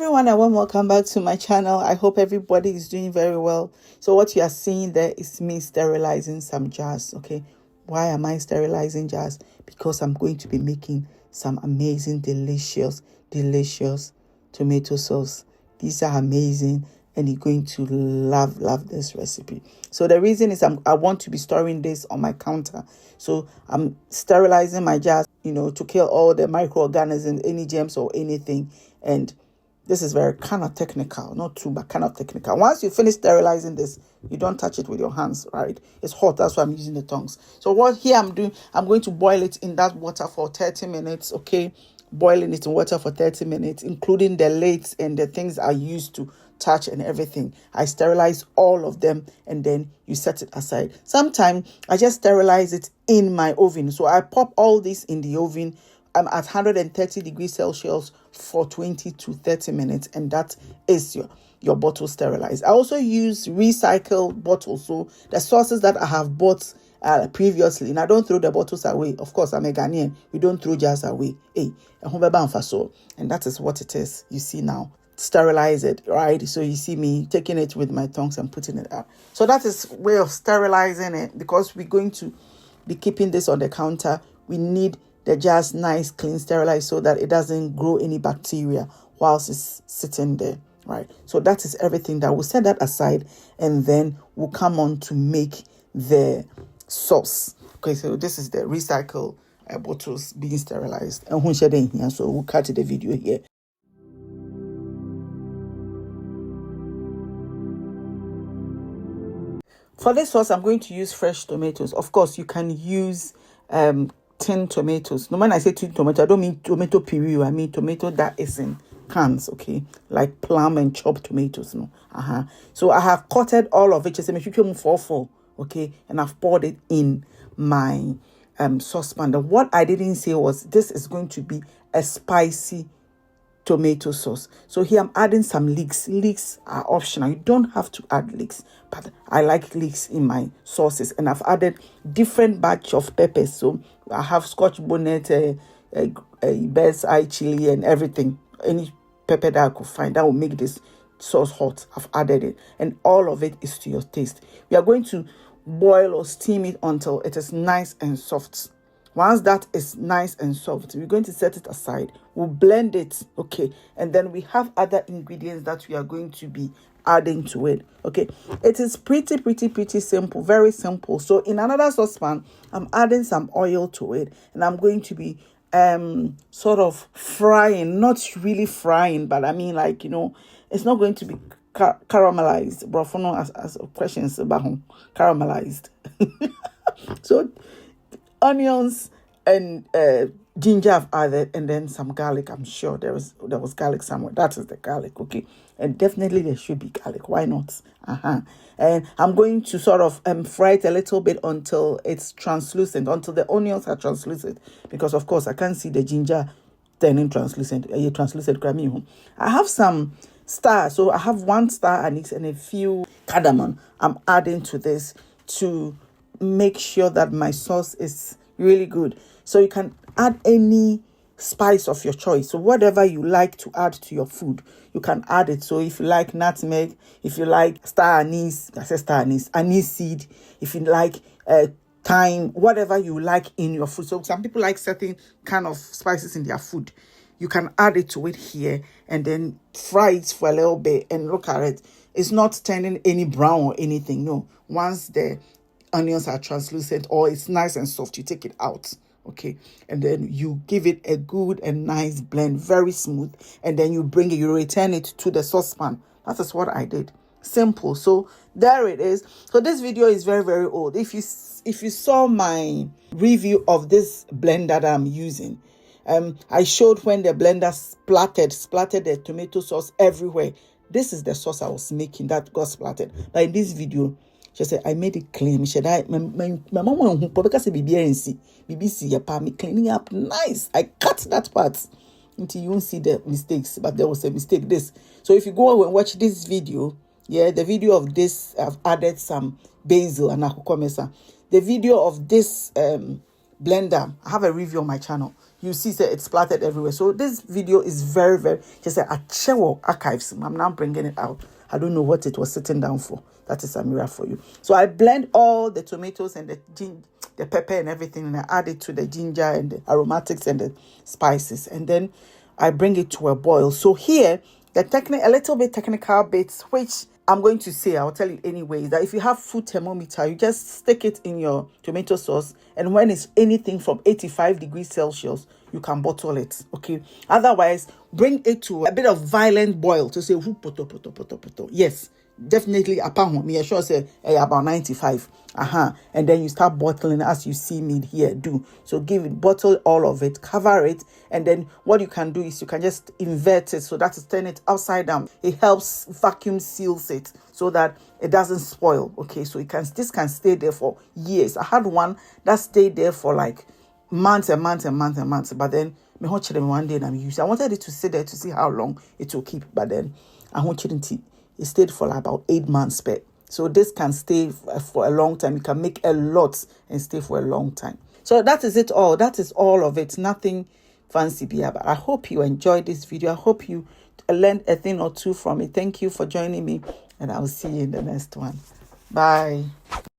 everyone, and welcome back to my channel. I hope everybody is doing very well. So what you are seeing there is me sterilizing some jars. Okay, why am I sterilizing jars? Because I'm going to be making some amazing, delicious tomato sauce. These are amazing, and you're going to love this recipe. So the reason is I want to be storing this on my counter. So I'm sterilizing my jars, to kill all the microorganisms, any germs or anything. And this is very kind of technical, not too, but kind of technical. Once you finish sterilizing this, you don't touch it with your hands, right? It's hot, that's why I'm using the tongs. So what here I'm doing, I'm going to boil it in that water for 30 minutes, okay? Boiling it in water for 30 minutes, including the lids and the things I used to touch and everything. I sterilize all of them, and then you set it aside. Sometimes I just sterilize it in my oven. So I pop all this in the oven. I'm at 130 degrees Celsius for 20 to 30 minutes, and that is your bottle sterilized. I also use recycled bottles, so the sauces that I have bought previously, and I don't throw the bottles away. Of course, I'm a Ghanaian. We don't throw jars away. And that is what it is. You see now, sterilize it, right? So you see me taking it with my tongs and putting it out. So that is way of sterilizing it, because we're going to be keeping this on the counter. We need the jars nice, clean, sterilized, so that it doesn't grow any bacteria whilst it's sitting there, right? So that is everything. That we'll set that aside, and then we'll come on to make the sauce. Okay, so this is the recycle bottles being sterilized. And so we'll cut the video here. For this sauce, I'm going to use fresh tomatoes. Of course, you can use tin tomatoes. No, when I say tin tomato, I don't mean tomato puree. I mean tomato that is in cans, okay? Like plum and chopped tomatoes, no. So I have cutted all of it, okay? And I've poured it in my saucepan. What I didn't say was this is going to be a spicy tomato sauce. So here I'm adding some leeks. Leeks are optional. You don't have to add leeks, but I like leeks in my sauces, and I've added different batch of peppers. So I have Scotch bonnet, bird's eye chili, and everything. Any pepper that I could find that will make this sauce hot, I've added it, and all of it is to your taste. We are going to boil or steam it until it is nice and soft. Once that is nice and soft, we're going to set it aside. We'll blend it, okay? And then we have other ingredients that we are going to be adding to it, okay? It is pretty simple, very simple. So in another saucepan, I'm adding some oil to it, and I'm going to be sort of frying, not really frying, but I mean, like, it's not going to be caramelized. Brofono as questions about caramelized. So onions and ginger I've added, and then some garlic. I'm sure there was garlic somewhere. That is the garlic, okay? And definitely there should be garlic. Why not? And I'm going to sort of fry it a little bit until it's translucent, until the onions are translucent, because of course I can't see the ginger turning translucent. I have some star, so I have 1 star anise and a few cardamom I'm adding to this to make sure that my sauce is really good. So you can add any spice of your choice. So whatever you like to add to your food, you can add it. So if you like nutmeg, if you like anise seed, if you like thyme, whatever you like in your food. So some people like certain kind of spices in their food. You can add it to it here, and then fry it for a little bit, and look at it. It's not turning any brown or anything. No, once the onions are translucent or it's nice and soft, you take it out, okay? And then you give it a good and nice blend, very smooth, and then you return it to the saucepan. That is what I did. Simple. So there it is. So this video is very old. If you saw my review of this blender that I'm using, I showed when the blender splattered the tomato sauce everywhere. This is the sauce I was making that got splattered. But in this video, she said, I made it clean. She said, my mom went home because BBC, me cleaning up nice. I cut that part until you won't see the mistakes, but there was a mistake. So if you go and watch this video, the video of this, I've added some basil and akukomesa. The video of this blender, I have a review on my channel. you see that it's splattered everywhere. So this video is very, very just a chewo archives. I'm now bringing it out. I don't know what it was sitting down for. That is a mirror for you. So I blend all the tomatoes and the pepper and everything, and I add it to the ginger and the aromatics and the spices, and then I bring it to a boil. So here, a little bit technical bits, which I'm going to say, I'll tell you anyway, that if you have food thermometer, you just stick it in your tomato sauce, and when it's anything from 85 degrees Celsius, you can bottle it, okay? Otherwise, bring it to a bit of violent boil to say, who poto, poto, poto, poto. Yes, definitely upon home. Me sure say about 95. And then you start bottling as you see me here do. So bottle all of it, cover it, and then what you can do is you can just invert it, so that is turn it upside down. It helps vacuum seals it so that it doesn't spoil. Okay, so this can stay there for years. I had one that stayed there for like months and months and months and months, but then me one day and I'm used. I wanted it to sit there to see how long it will keep, but then I want it stayed for like about 8 months. So this can stay for a long time. You can make a lot and stay for a long time. So that is it all. That is all of it. Nothing fancy beer. But I hope you enjoyed this video. I hope you learned a thing or two from it. Thank you for joining me, and I'll see you in the next one. Bye.